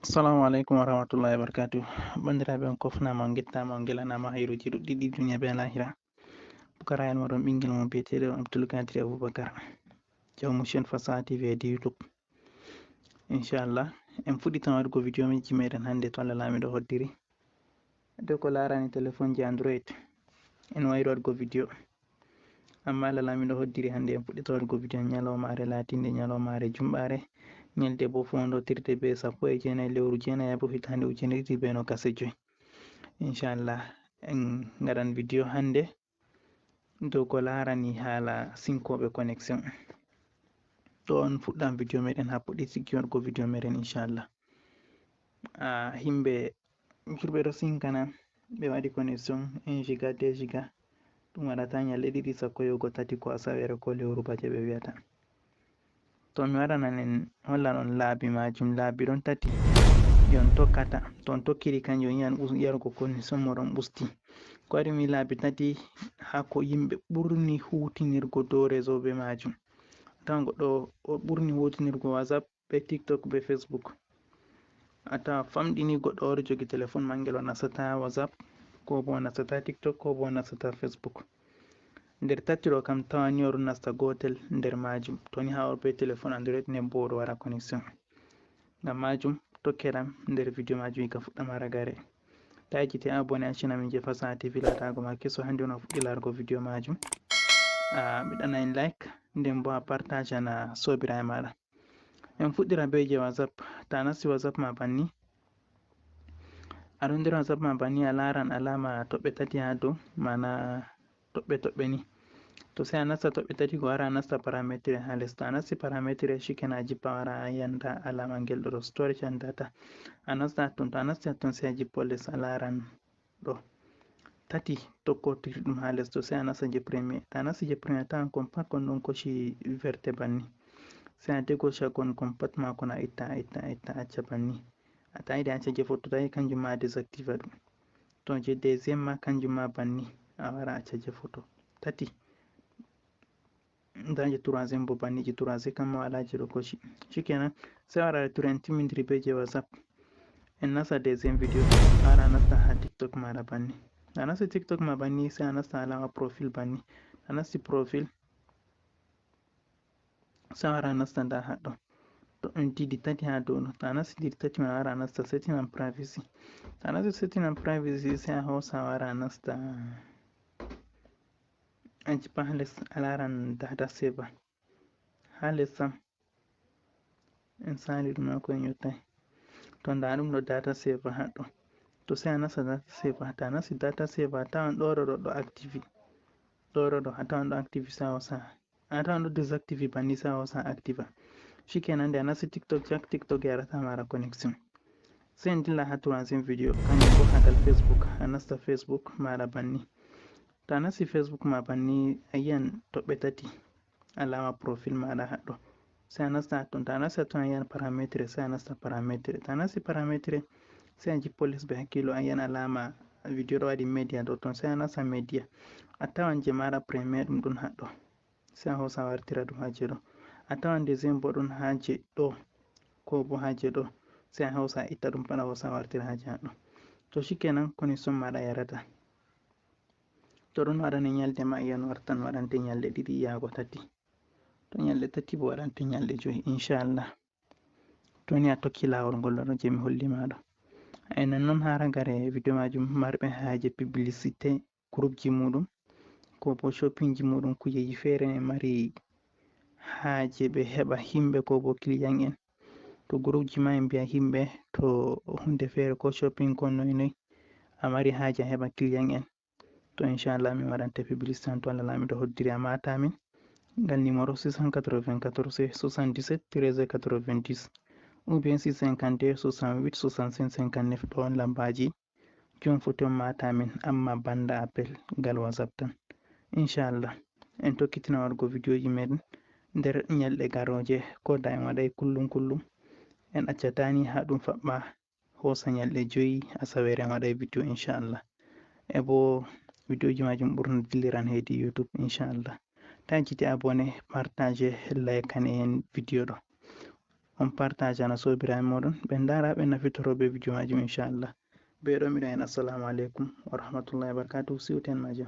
Assalamu alaikum warahmatullahi wabarakatuh. Bandiraɓe on kofnama on gettama on gelanama hayruji ɗuɗɗi duniya be lahira. Pukarayan moɗon ɓingel mo biyeteɗo Abdulkadir Abubakar, jawmu chaine Fasaha TV e YouTube. Inchallah en fuɗɗitan waɗugo video ji meɗen hande to Allah lamiɗo hoddiri. Dow ko larani téléphone ji Android en wayri waɗugo video, amma Allah lamiɗo hoddiri hande en fuɗɗita waɗugo video ñalawmare latinde ñalawmare jumɓare ñalde bo fondotirde be 19 lewru 9 Abril hitande 2025. Inchallah en gaɗan video hande dow ko larani haala sinkoɓe connexion. ɗo on fuɗɗam video meɗen ha puɗɗitiki waɗugo video meɗen inchallah. Himɓe julɓe ɗo sinkana ɓe waɗi connexion 1 giga 2 giga ɗum waɗata ñalɗe ɗiɗi sakko yahugo tati ko asawere ko lewru baje ɓe wiyata. To mi waɗanan en hollan on laabi majum, laabi ɗon tati ɗi on tokkata. To on tokkiri kanjum yiyan yarugo connexion moɗon ɓusti. Ko waɗi mi laabi tati ha ko yimɓe ɓurni hutinirgo dow réseau be majum. Tawan goɗɗo o ɓurni hutinirgo WhatsApp be TikTok be Facebook. Atawa famɗini goɗɗo oɗo jogi téléphone mangel o nasata WhatsApp ko bo nasata TikTok ko bo nasata Facebook. Nder tati ɗo kam tawani oɗo nasta gotel nder majum, toni ha o be téléphone Android nden bo oɗo waɗa connexion. Ngam majum tokkeɗam nder video majum ka fuɗɗama ragare. Ta yejjite abonné ha chaine amin je Fasaha TV latago ma keso hande on a fuɗɗi larugo video majum. Ɓiɗana en like nden bo a partage na sobiraɓe maɗa. En fuɗɗira be je WhatsApp. Ta nasti WhatsApp ma banni, aɗon nder WhatsApp ma banni a laran alama toɓɓe tati ha dow, mana toɓɓe ni. To sai a nasta toɓɓe tati ko wara a nasta parametre ha les. To a nasti parametre shikenan a jippa wara a yanda alama ngel ɗo storage and data. A nasta hatton, to a nasti hatton sai a jippo les a laran ɗo tati tokkotiri ɗum ha les. To sai a nasta je premier. To a nasti je premier tawan kon pat kon ɗon koshi verte banni. Sai a dégaucha kon pat ma kon a itta acca banni. A ta yiɗi acca je photo tawi kanjum ma a désactiva ɗum. To je deuxième ma kanjum ma banni a wara acca je photo tati. Nda je troisième bo banni, je troisième kam ma wala je ɗo koshi. Shikenan sai wara to en timmidiri be je WhatsApp en nasta deuxième video wara nasta ha TikTok maɗa banni. A nasti TikTok ma banni sai a nasta alama profil banni. A nasti profil sai wara nasta nda haɗɗo to on didi tati ha dow. To a nasti didi tati ma wara nasta setting and privacy. To a nasti setting and privacy sai a hosa wara nasta a jippa ha les a laran data saver. Ha les sam en sali ɗum ko en yottai. To nda ɗum ɗo data saver haɗɗo. To sai a nasta data saver. Ta nasti data saver tawan ɗo ɗo active. ɗo a tawan ɗo active sai a hosa. A tawan ɗo désactive banni sai a hosa active. Shikenan nde a nasti TikTok jak TikTok yarata mara connexion. Sai en dilla ha troisième video kanjum bo hagal Facebook. A nasta Facebook maɗa banni. To a nasti Facebook ma banni a yiyan toɓɓe tati alama profil maɗa haɗɗo. Sai a nasta hatton. To a nasti hatton a yiyan parametre sai a nasta parametre. To a nasti parametre sai a jippo les be hakkilo a yiyan alama video ɗo waɗi media dow ton sai a nasta media. A tawan je maɗa premier ɗum ɗon haɗɗo sai a hosa wartira ɗum ha je ɗo. A tawan deuxième bo ɗon ha je ɗo ko bo ha je ɗo sai a hosa a itta ɗum pat a hosa wartira ha je haɗɗo. To shikenan connexion maɗa yarata. To ɗon waɗane ñalde ma yiyan wartan waɗante ñalɗe ɗiɗi yago tati. To ñalɗe tati bo waɗante ñalɗe 5 inchallah. To ni a tokki lawol ngol ɗo je mi holli maɗo. Enen non ha ragare video majum marɓe haje publicité groupe ji muɗum ko bo shopping ji muɗum kujeji fere ne mari haje ɓe heɓa himɓe ko bo client en. To groupe ji ma en mbiya himɓe to hunde fere ko shopping ko noy a mari haje a heɓa client en. To inchallah mi waɗante publicité to Allah lamiɗo hoddiri a mata min ngal numéro 694 77 13 90 ou bien 652 68 65 59 ɗo on lambaji joni foti on mata min amma banda appel ngal WhatsApp tan. Inchallah en tokkitina waɗugo video ji meɗen nder ñalɗe garoje ko da en waɗai kullum en accatani ha ɗum faɓɓa hosa ñalɗe 5 asawere en waɗai video inchallah. E bo video ji majum ɓurna dilliran hedi YouTube inchallah. Ta jiti abonné partage like en video ɗo. on partagana sobiraɓe moɗon ɓe ndara ɓe nafitoro be video majum inchallah. Ɓe ɗo miɗo en assalamu aleykum wa rahmatullahi wa barakatuh, siwten majum.